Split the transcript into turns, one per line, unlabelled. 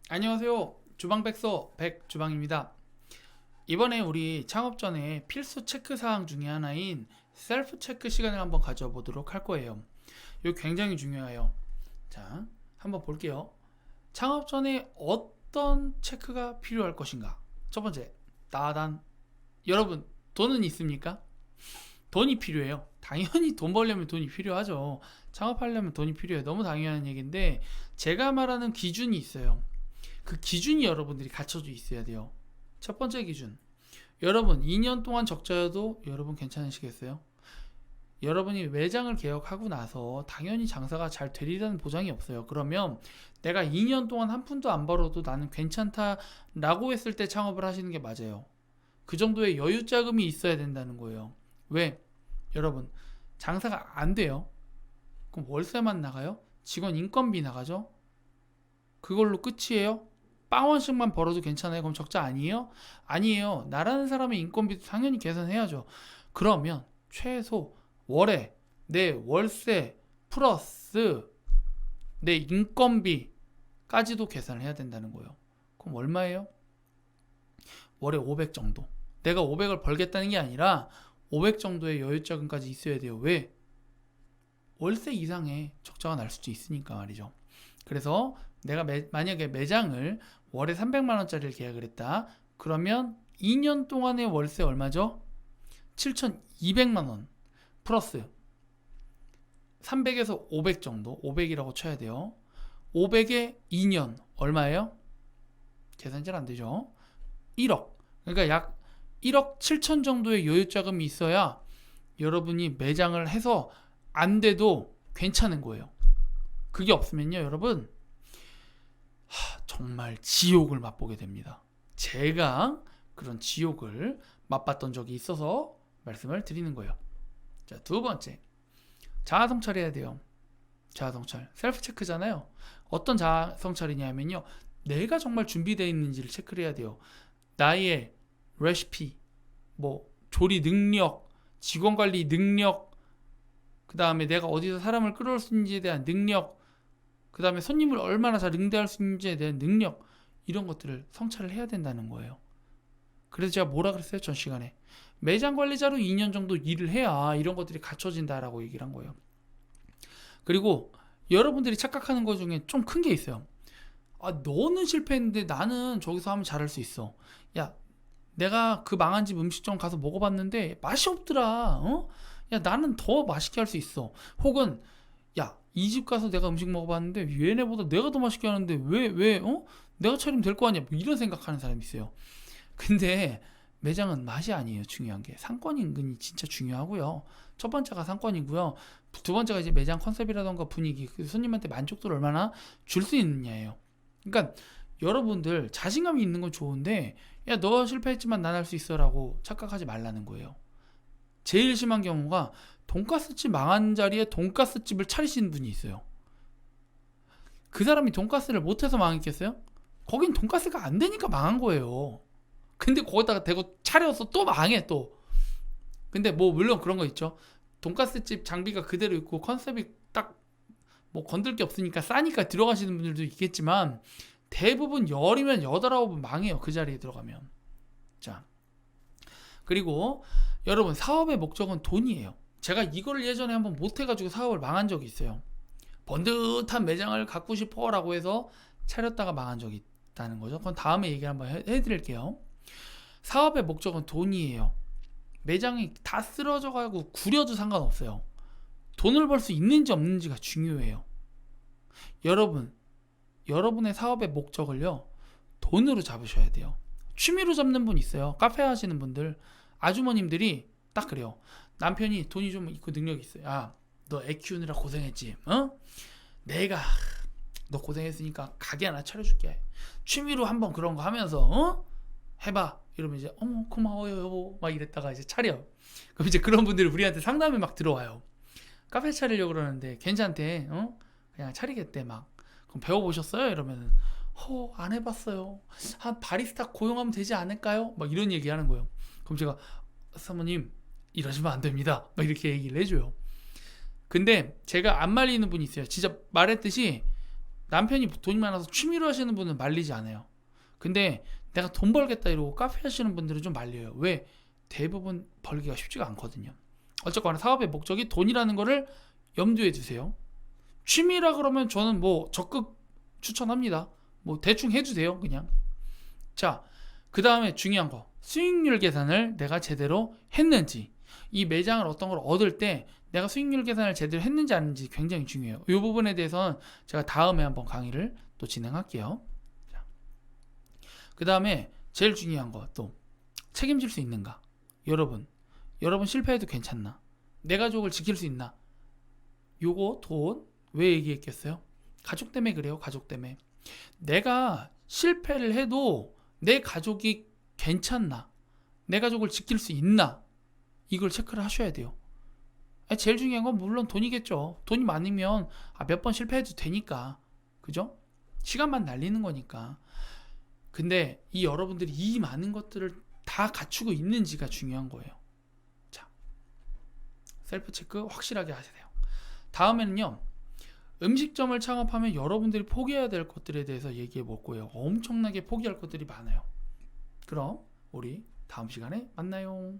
안녕하세요. 주방백서 백주방입니다. 이번에 우리 창업 전에 필수 체크 사항 중에 하나인 셀프 체크 시간을 한번 가져보도록 할 거예요. 이거 굉장히 중요해요. 자, 한번 볼게요. 창업 전에 어떤 체크가 필요할 것인가? 첫 번째, 따단. 여러분, 돈은 있습니까? 돈이 필요해요. 당연히 돈 벌려면 돈이 필요하죠. 창업하려면 돈이 필요해요. 너무 당연한 얘기인데 제가 말하는 기준이 있어요. 그 기준이 여러분들이 갖춰져 있어야 돼요. 첫 번째 기준. 여러분 2년 동안 적자여도 여러분 괜찮으시겠어요? 여러분이 매장을 개업하고 나서 당연히 장사가 잘 되리라는 보장이 없어요. 그러면 내가 2년 동안 한 푼도 안 벌어도 나는 괜찮다라고 했을 때 창업을 하시는 게 맞아요. 그 정도의 여유 자금이 있어야 된다는 거예요. 왜? 여러분 장사가 안 돼요. 그럼 월세만 나가요? 직원 인건비 나가죠? 그걸로 끝이에요? 빵원씩만 벌어도 괜찮아요? 그럼 적자 아니에요? 아니에요. 나라는 사람의 인건비도 당연히 계산해야죠. 그러면 최소 월에 내 월세 플러스 내 인건비까지도 계산을 해야 된다는 거예요. 그럼 얼마예요? 월에 500 정도. 내가 500을 벌겠다는 게 아니라 500 정도의 여유자금까지 있어야 돼요. 왜? 월세 이상의 적자가 날 수도 있으니까 말이죠. 그래서 내가 만약에 매장을 월에 300만 원짜리를 계약을 했다. 그러면 2년 동안의 월세 얼마죠? 7,200만 원 플러스 300에서 500 정도, 500이라고 쳐야 돼요. 500에 2년 얼마예요? 계산 잘 안 되죠? 1억. 그러니까 약 1억 7천 정도의 여유 자금이 있어야 여러분이 매장을 해서 안 돼도 괜찮은 거예요. 그게 없으면요, 여러분 정말 지옥을 맛보게 됩니다. 제가 그런 지옥을 맛봤던 적이 있어서 말씀을 드리는 거예요. 자, 두 번째, 자아 성찰해야 돼요. 자아 성찰, 셀프 체크잖아요. 어떤 자아 성찰이냐면요, 내가 정말 준비되어 있는지를 체크를 해야 돼요. 나의 레시피, 뭐 조리 능력, 직원 관리 능력, 그 다음에 내가 어디서 사람을 끌어올 수 있는지에 대한 능력, 그 다음에 손님을 얼마나 잘 응대할 수 있는지에 대한 능력, 이런 것들을 성찰을 해야 된다는 거예요. 그래서 제가 뭐라 그랬어요? 전 시간에 매장 관리자로 2년 정도 일을 해야 이런 것들이 갖춰진다라고 얘기를 한 거예요. 그리고 여러분들이 착각하는 것 중에 좀 큰 게 있어요. 아, 너는 실패했는데 나는 저기서 하면 잘할 수 있어. 야, 내가 그 망한 집 음식점 가서 먹어봤는데 맛이 없더라. 어? 야, 나는 더 맛있게 할 수 있어. 혹은 야, 이 집 가서 내가 음식 먹어봤는데 얘네보다 내가 더 맛있게 하는데 내가 차리면 될 거 아니야. 뭐 이런 생각하는 사람이 있어요. 근데 매장은 맛이 아니에요. 중요한 게 상권 인근이 진짜 중요하고요. 첫 번째가 상권이고요. 두 번째가 이제 매장 컨셉이라던가 분위기, 그 손님한테 만족도를 얼마나 줄 수 있느냐예요. 그러니까 여러분들 자신감이 있는 건 좋은데, 야, 너 실패했지만 난 할 수 있어라고 착각하지 말라는 거예요. 제일 심한 경우가 돈가스집 망한 자리에 돈가스집을 차리시는 분이 있어요. 그 사람이 돈가스를 못해서 망했겠어요? 거긴 돈가스가 안 되니까 망한 거예요. 근데 거기다가 대고 차려서 또 망해 또. 근데 뭐 물론 그런 거 있죠. 돈가스집 장비가 그대로 있고 컨셉이 딱 뭐 건들 게 없으니까 싸니까 들어가시는 분들도 있겠지만 대부분 열이면 여덟 아홉은 망해요. 그 자리에 들어가면. 자, 그리고 여러분 사업의 목적은 돈이에요. 제가 이거를 예전에 한번 못해가지고 사업을 망한 적이 있어요. 번듯한 매장을 갖고 싶어라고 해서 차렸다가 망한 적이 있다는 거죠. 그건 다음에 얘기 한번 해드릴게요. 사업의 목적은 돈이에요. 매장이 다 쓰러져 가고 구려도 상관없어요. 돈을 벌 수 있는지 없는지가 중요해요. 여러분의 사업의 목적을요, 돈으로 잡으셔야 돼요. 취미로 잡는 분 있어요. 카페 하시는 분들, 아주머님들이 딱 그래요. 남편이 돈이 좀 있고 능력이 있어요. 아, 너 애 키우느라 고생했지? 어? 내가 너 고생했으니까 가게 하나 차려줄게. 취미로 한번 그런 거 하면서 해봐. 이러면 이제 어머 고마워요 여보 막 이랬다가 이제 차려. 그럼 이제 그런 분들이 우리한테 상담이 막 들어와요. 카페 차리려고 그러는데 괜찮대. 그냥 차리겠대 막. 그럼 배워보셨어요? 이러면은 안 해봤어요. 한 바리스타 고용하면 되지 않을까요? 막 이런 얘기 하는 거예요. 그럼 제가 사모님 이러시면 안 됩니다. 막 이렇게 얘기를 해줘요. 근데 제가 안 말리는 분이 있어요. 진짜 말했듯이 남편이 돈이 많아서 취미로 하시는 분은 말리지 않아요. 근데 내가 돈 벌겠다 이러고 카페 하시는 분들은 좀 말려요. 왜? 대부분 벌기가 쉽지가 않거든요. 어쨌거나 사업의 목적이 돈이라는 거를 염두에 두세요. 취미라 그러면 저는 뭐 적극 추천합니다. 뭐 대충 해주세요 그냥. 자, 그 다음에 중요한 거, 수익률 계산을 내가 제대로 했는지. 이 매장을 어떤 걸 얻을 때 내가 수익률 계산을 제대로 했는지 아닌지 굉장히 중요해요. 이 부분에 대해서는 제가 다음에 한번 강의를 또 진행할게요. 그 다음에 제일 중요한 거, 또 책임질 수 있는가. 여러분 실패해도 괜찮나? 내 가족을 지킬 수 있나? 요거 돈 왜 얘기했겠어요? 가족 때문에 그래요. 가족 때문에. 내가 실패를 해도 내 가족이 괜찮나? 내 가족을 지킬 수 있나? 이걸 체크를 하셔야 돼요. 제일 중요한 건 물론 돈이겠죠. 돈이 많으면 몇 번 실패해도 되니까. 그죠? 시간만 날리는 거니까. 근데 이 여러분들이 이 많은 것들을 다 갖추고 있는지가 중요한 거예요. 자, 셀프 체크 확실하게 하세요. 다음에는요, 음식점을 창업하면 여러분들이 포기해야 될 것들에 대해서 얘기해 볼 거예요. 엄청나게 포기할 것들이 많아요. 그럼 우리 다음 시간에 만나요.